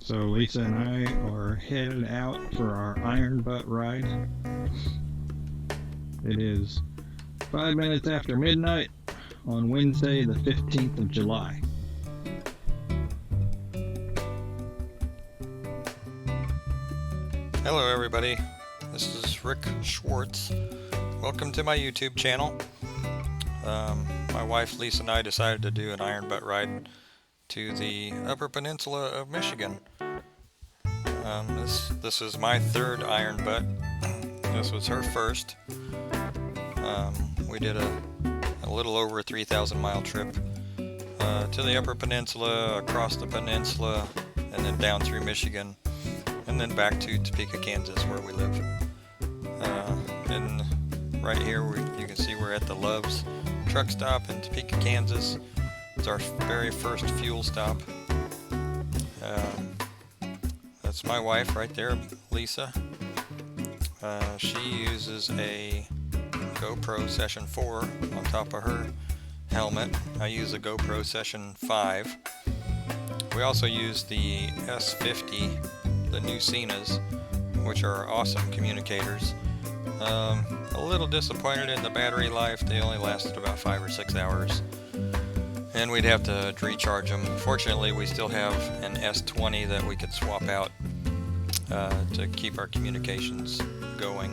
So Lisa and I are headed out for our iron butt ride. It is 5 minutes after midnight on Wednesday, the 15th of July. Hello everybody, this is Rick Schwartz. Welcome to my YouTube channel. My wife Lisa and I decided to do an iron butt ride to the Upper Peninsula of Michigan. This is my third iron butt. This was her first. We did a little over a 3,000 mile trip to the Upper Peninsula, across the peninsula, and then down through Michigan, and then back to Topeka, Kansas, where we live. And right here you can see we're at the Love's truck stop in Topeka, Kansas. It's our very first fuel stop. That's my wife right there, Lisa. She uses a GoPro Session 4 on top of her helmet. I use a GoPro Session 5. We also use the S50, the new Cenas, which are awesome communicators. A little disappointed in the battery life. They only lasted about 5 or 6 hours, and we'd have to recharge them. Fortunately, we still have an S20 that we could swap out to keep our communications going.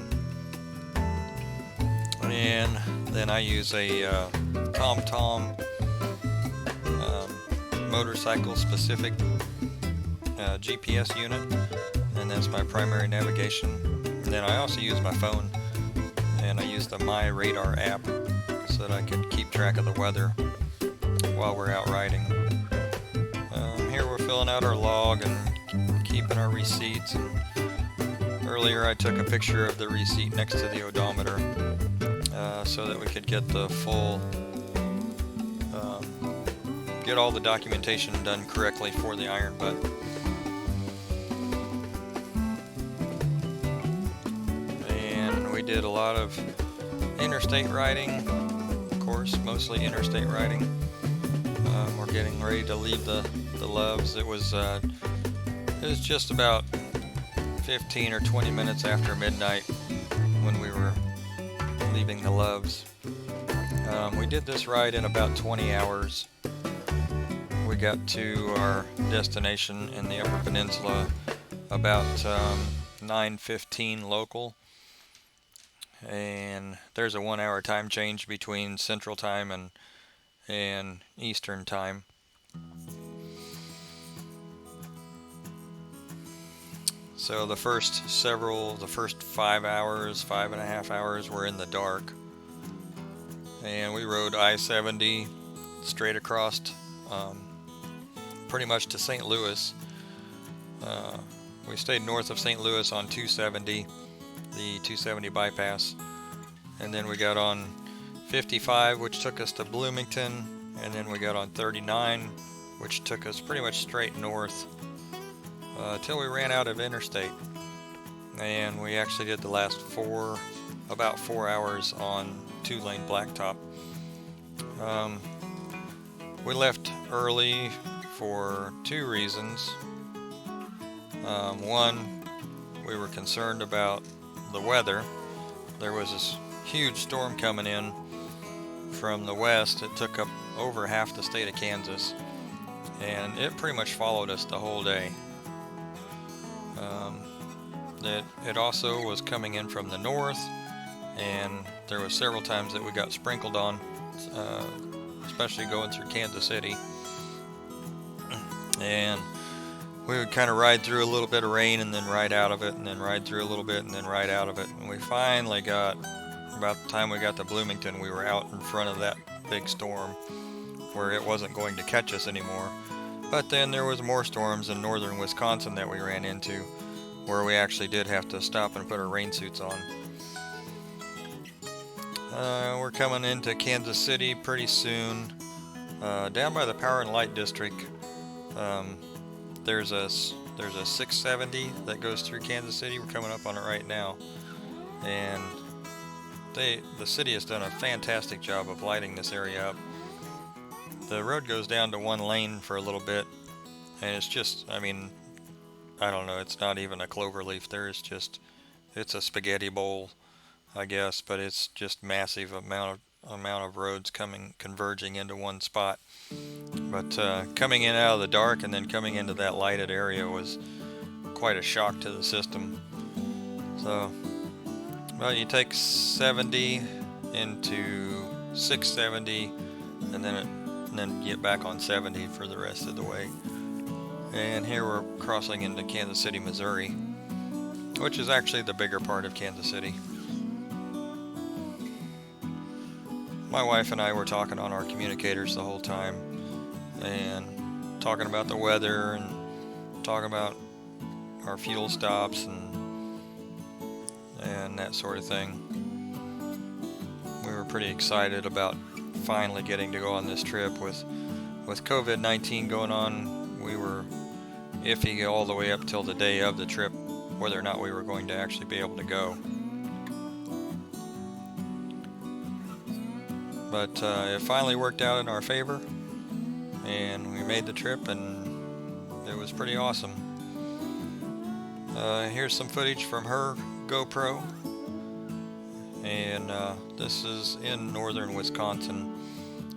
And then I use a TomTom motorcycle specific GPS unit, and that's my primary navigation. And then I also use my phone, and I use the My Radar app so that I can keep track of the weather while we're out riding. Here we're filling out our log and keeping our receipts. And earlier I took a picture of the receipt next to the odometer so that we could get the full, get all the documentation done correctly for the iron butt. And we did a lot of interstate riding, of course, mostly interstate riding. We're getting ready to leave the Loves. It was just about 15 or 20 minutes after midnight when we were leaving the Loves. We did this ride in about 20 hours. We got to our destination in the Upper Peninsula about 9:15 local, and there's a 1 hour time change between Central Time and Eastern Time. So the first 5 hours, 5.5 hours, were in the dark, and we rode I-70 straight across, pretty much to St. Louis. We stayed north of St. Louis on 270, the 270 bypass, and then we got on 55, which took us to Bloomington, and then we got on 39, which took us pretty much straight north till we ran out of interstate. And we actually did the last about 4 hours on 2-lane blacktop. We left early for 2 reasons. One, we were concerned about the weather. There was this huge storm coming in from the west. It took up over half the state of Kansas, and it pretty much followed us the whole day. It also was coming in from the north, and there were several times that we got sprinkled on, especially going through Kansas City. And we would kind of ride through a little bit of rain and then ride out of it, and then ride through a little bit and then ride out of it. And we finally got, about the time we got to Bloomington, we were out in front of that big storm where it wasn't going to catch us anymore. But then there was more storms in northern Wisconsin that we ran into, where we actually did have to stop and put our rain suits on. We're coming into Kansas City pretty soon. Down by the Power and Light District, there's a 670 that goes through Kansas City. We're coming up on it right now, and the city has done a fantastic job of lighting this area up. The road goes down to one lane for a little bit, and it's just, I mean, I don't know, it's not even a clover leaf. It's a spaghetti bowl, I guess, but it's just massive amount of roads converging into one spot. But coming in out of the dark and then coming into that lighted area was quite a shock to the system. So, well, you take 70 into 670, and then get back on 70 for the rest of the way. And here we're crossing into Kansas City, Missouri, which is actually the bigger part of Kansas City. My wife and I were talking on our communicators the whole time, and talking about the weather and talking about our fuel stops and that sort of thing. We were pretty excited about finally getting to go on this trip. With COVID-19 going on, we were iffy all the way up till the day of the trip whether or not we were going to actually be able to go. But it finally worked out in our favor, and we made the trip, and it was pretty awesome. Here's some footage from her GoPro, and this is in northern Wisconsin,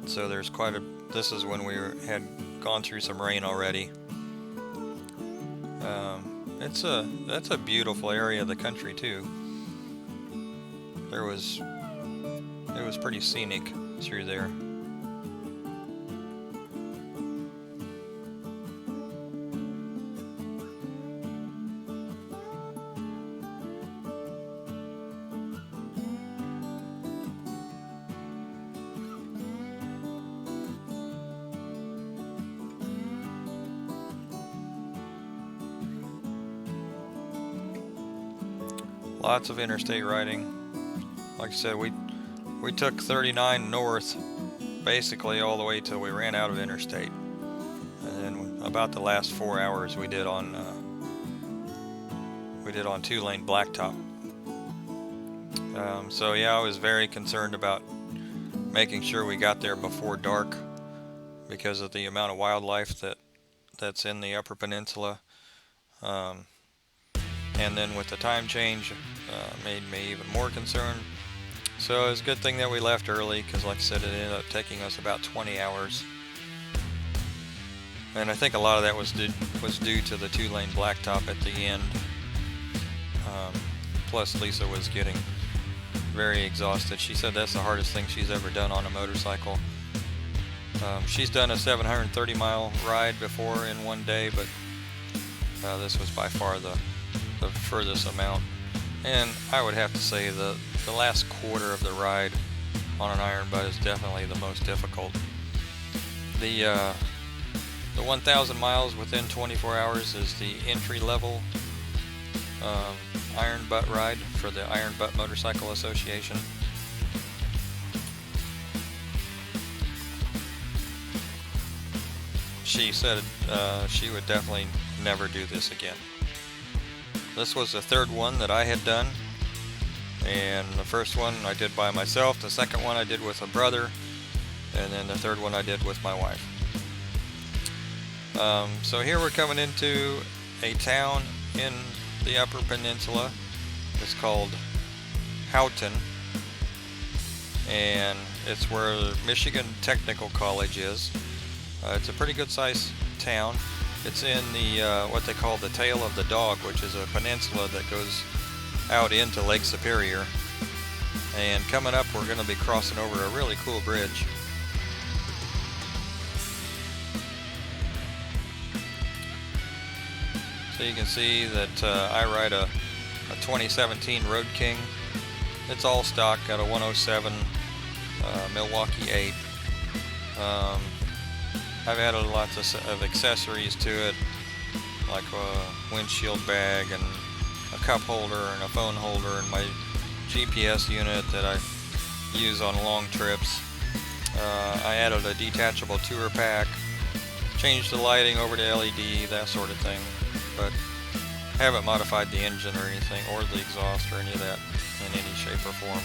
so there's this is when we had gone through some rain already. That's a beautiful area of the country too. It was pretty scenic through there. Lots of interstate riding. Like I said, we took 39 north basically all the way till we ran out of interstate, and then about the last 4 hours we did on 2-lane blacktop. So yeah, I was very concerned about making sure we got there before dark because of the amount of wildlife that's in the Upper Peninsula. And then with the time change, made me even more concerned. So it was a good thing that we left early, because like I said, it ended up taking us about 20 hours. And I think a lot of that was due to the 2-lane blacktop at the end. Plus Lisa was getting very exhausted. She said that's the hardest thing she's ever done on a motorcycle. She's done a 730-mile ride before in one day, but this was by far the furthest amount. And I would have to say the last quarter of the ride on an iron butt is definitely the most difficult. The 1,000 miles within 24 hours is the entry level iron butt ride for the Iron Butt Motorcycle Association. She said she would definitely never do this again. This was the third one that I had done, and the first one I did by myself, the second one I did with a brother, and then the third one I did with my wife. So here we're coming into a town in the Upper Peninsula. It's called Houghton, and it's where Michigan Technical College is. It's a pretty good sized town. It's in the what they call the Tail of the Dog, which is a peninsula that goes out into Lake Superior. And coming up, we're going to be crossing over a really cool bridge. So you can see that I ride a 2017 Road King. It's all stock, got a 107 Milwaukee 8. I've added lots of accessories to it, like a windshield bag and a cup holder and a phone holder and my GPS unit that I use on long trips. I added a detachable tour pack, changed the lighting over to LED, that sort of thing, but haven't modified the engine or anything, or the exhaust or any of that in any shape or form.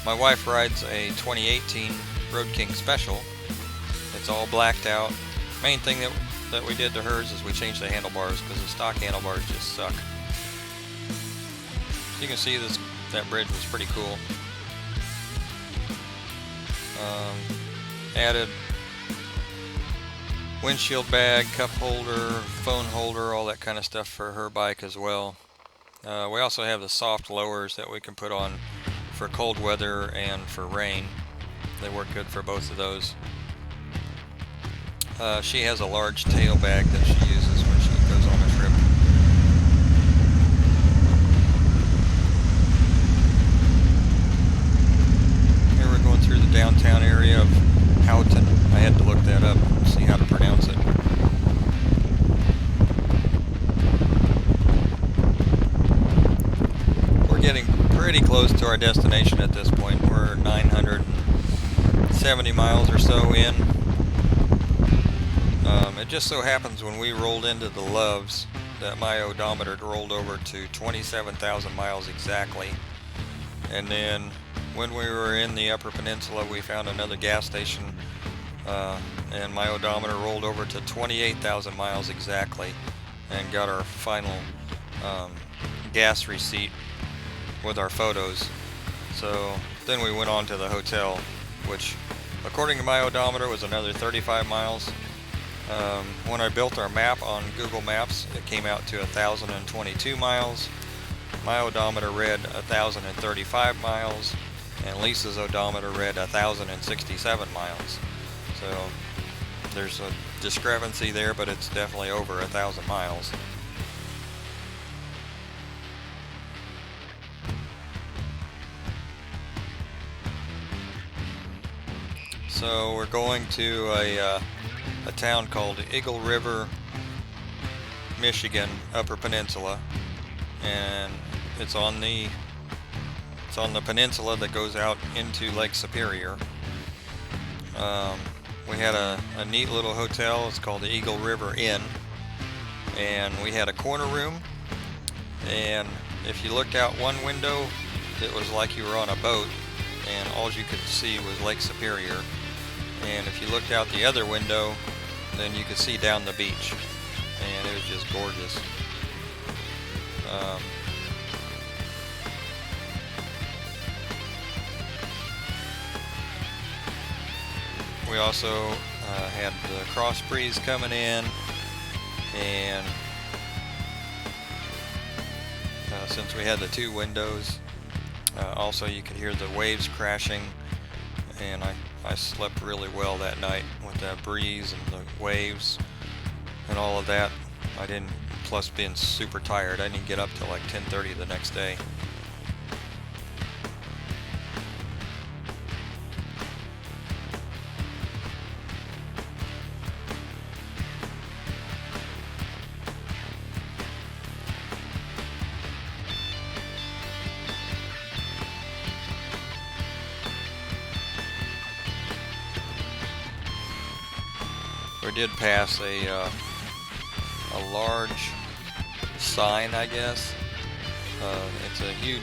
My wife rides a 2018 Road King Special. It's all blacked out. Main thing that that we did to hers is we changed the handlebars because the stock handlebars just suck. You can see that bridge was pretty cool. Added windshield bag, cup holder, phone holder, all that kind of stuff for her bike as well. We also have the soft lowers that we can put on for cold weather and for rain. They work good for both of those. She has a large tail bag that she uses when she goes on a trip. Here we're going through the downtown area of Houghton. I had to look that up and see how to pronounce it. We're getting pretty close to our destination at this point. We're 970 miles or so in. It just so happens when we rolled into the Loves that my odometer rolled over to 27,000 miles exactly. And then when we were in the Upper Peninsula, we found another gas station, and my odometer rolled over to 28,000 miles exactly, and got our final gas receipt with our photos. So then we went on to the hotel, which according to my odometer was another 35 miles. When I built our map on Google Maps, it came out to 1,022 miles. My odometer read 1,035 miles, and Lisa's odometer read 1,067 miles. So there's a discrepancy there, but it's definitely over 1,000 miles. So we're going to a town called Eagle River, Michigan, Upper Peninsula, and it's on the peninsula that goes out into Lake Superior. We had a neat little hotel. It's called the Eagle River Inn, and we had a corner room, and if you looked out one window, it was like you were on a boat, and all you could see was Lake Superior. And if you looked out the other window, then you could see down the beach, and it was just gorgeous. We also had the cross breeze coming in, and since we had the two windows, also you could hear the waves crashing, and I slept really well that night with that breeze and the waves and all of that. I didn't, plus being super tired, I didn't get up till like 10:30 the next day. We did pass a large sign, I guess. It's a huge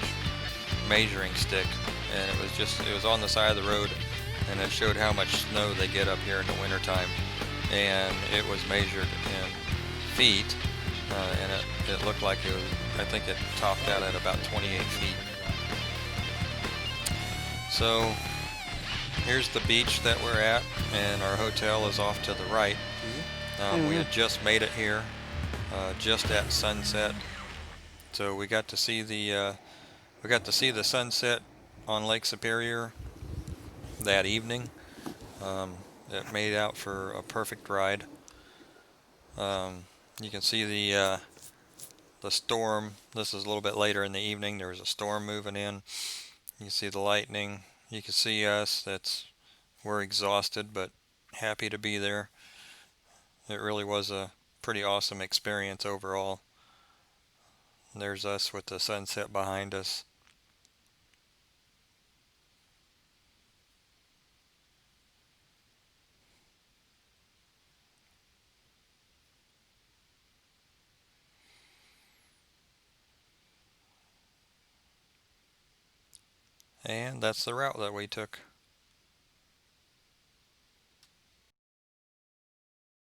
measuring stick, and it was on the side of the road, and it showed how much snow they get up here in the wintertime, and it was measured in feet, and it looked like I think it topped out at about 28 feet. So here's the beach that we're at, and our hotel is off to the right. We had just made it here, just at sunset. So we got to see the sunset on Lake Superior that evening. It made out for a perfect ride. You can see the storm. This is a little bit later in the evening. There was a storm moving in. You can see the lightning. You can see us. We're exhausted, but happy to be there. It really was a pretty awesome experience overall. There's us with the sunset behind us. And that's the route that we took.